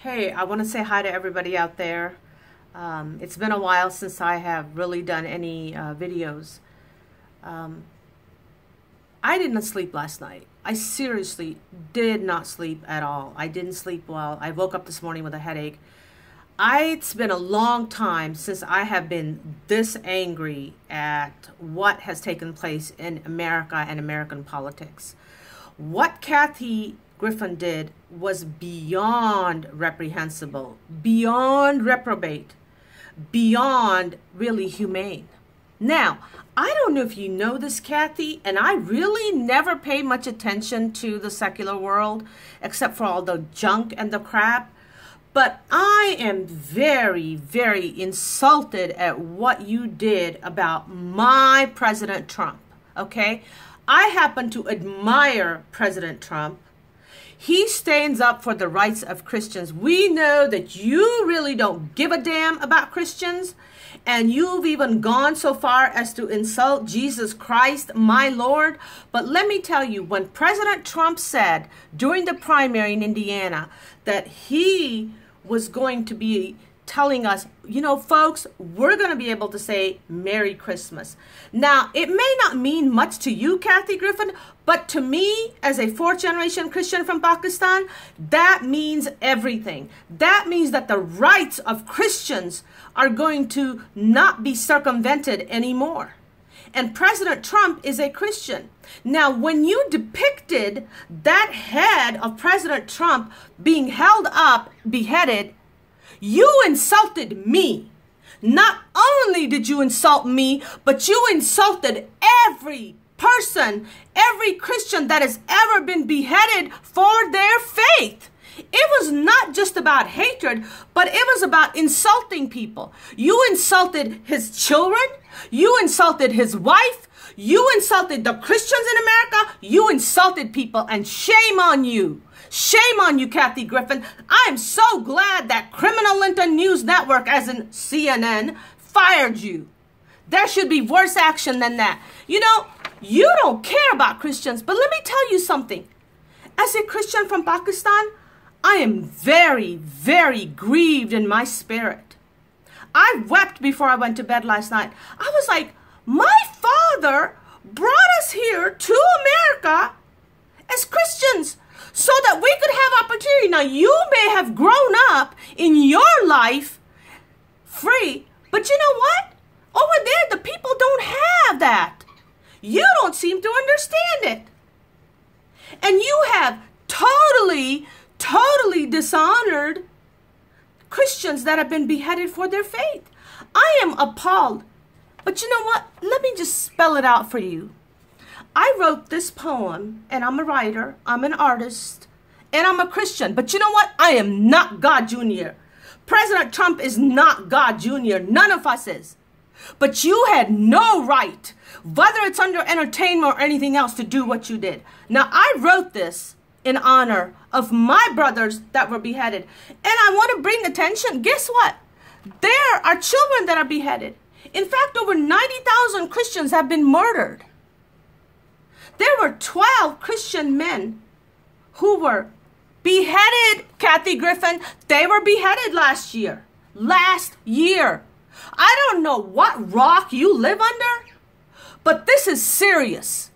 Hey, I want to say hi to everybody out there. It's been a while since I have really done any videos. I didn't sleep last night. I seriously did not sleep at all. I didn't sleep well. I woke up this morning with a headache. It's been a long time since I have been this angry at what has taken place in America and American politics. What Kathy Griffin did was beyond reprehensible, beyond reprobate, beyond really humane. Now, I don't know if you know this, Kathy, and I really never pay much attention to the secular world, except for all the junk and the crap. But I am very, very insulted at what you did about my President Trump, okay? I happen to admire President Trump. He stands up for the rights of Christians. We know that you really don't give a damn about Christians, and you've even gone so far as to insult Jesus Christ, my Lord. But let me tell you, when President Trump said during the primary in Indiana that he was going to be telling us, you know, folks, we're going to be able to say Merry Christmas. Now, it may not mean much to you, Kathy Griffin, but to me, as a fourth-generation Christian from Pakistan, that means everything. That means that the rights of Christians are going to not be circumvented anymore. And President Trump is a Christian. Now, when you depicted that head of President Trump being held up, beheaded, you insulted me. Not only did you insult me, but you insulted every person, every Christian that has ever been beheaded for their faith. It was not just about hatred, but it was about insulting people. You insulted his children. You insulted his wife. You insulted the Christians in America. You insulted people, and shame on you. Shame on you, Kathy Griffin. I'm so glad that Criminal Linton News Network, as in CNN, fired you. There should be worse action than that. You know, you don't care about Christians, but let me tell you something. As a Christian from Pakistan, I am very, very grieved in my spirit. I wept before I went to bed last night. I was like, my father brought us here to America as Christians so that we could have opportunity. Now, you may have grown up in your life free, but you know what? Over there, the people don't have that. You don't seem to understand it. And you have totally dishonored Christians that have been beheaded for their faith. I am appalled. But you know what? Let me just spell it out for you. I wrote this poem, and I'm a writer, I'm an artist, and I'm a Christian. But you know what? I am not God Jr. President Trump is not God Jr. None of us is. But you had no right, whether it's under entertainment or anything else, to do what you did. Now, I wrote this in honor of my brothers that were beheaded. And I want to bring attention. Guess what? There are children that are beheaded. In fact, over 90,000 Christians have been murdered. There were 12 Christian men who were beheaded, Kathy Griffin. They were beheaded last year. Last year. I don't know what rock you live under, but this is serious.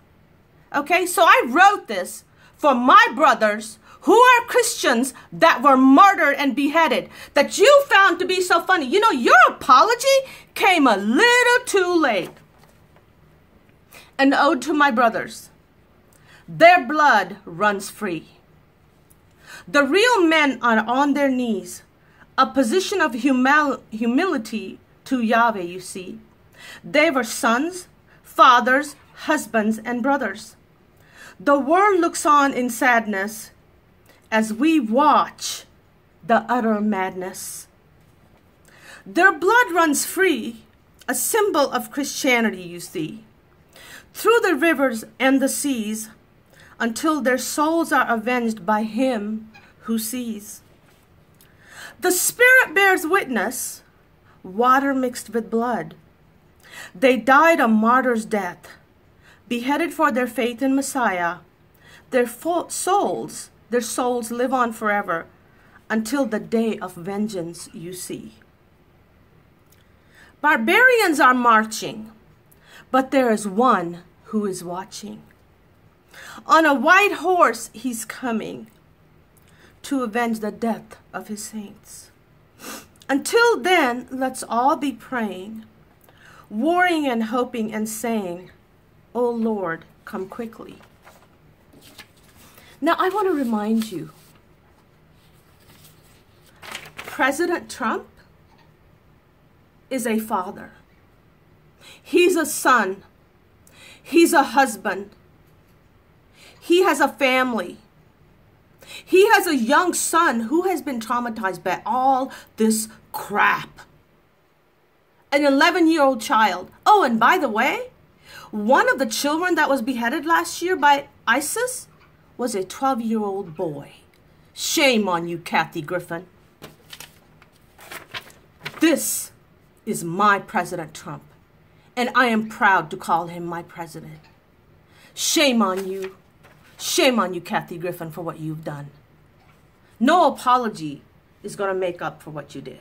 Okay, so I wrote this for my brothers who are Christians that were murdered and beheaded, that you found to be so funny. You know, your apology came a little too late. An ode to my brothers. Their blood runs free. The real men are on their knees, a position of humility to Yahweh, you see. They were sons, fathers, husbands, and brothers. The world looks on in sadness as we watch the utter madness. Their blood runs free, a symbol of Christianity, you see, through the rivers and the seas, until their souls are avenged by him who sees. The Spirit bears witness, water mixed with blood. They died a martyr's death, beheaded for their faith in Messiah. Their souls live on forever. until the day of vengeance you see. Barbarians are marching, but there is one who is watching. On a white horse he's coming to avenge the death of his saints. Until then, let's all be praying, warring and hoping and saying, "O Lord, come quickly." Now, I want to remind you, President Trump is a father. He's a son. He's a husband. He has a family. He has a young son who has been traumatized by all this crap. An 11-year-old child. Oh, and by the way, one of the children that was beheaded last year by ISIS was a 12-year-old boy. Shame on you, Kathy Griffin. This is my President Trump, and I am proud to call him my president. Shame on you. Shame on you, Kathy Griffin, for what you've done. No apology is going to make up for what you did.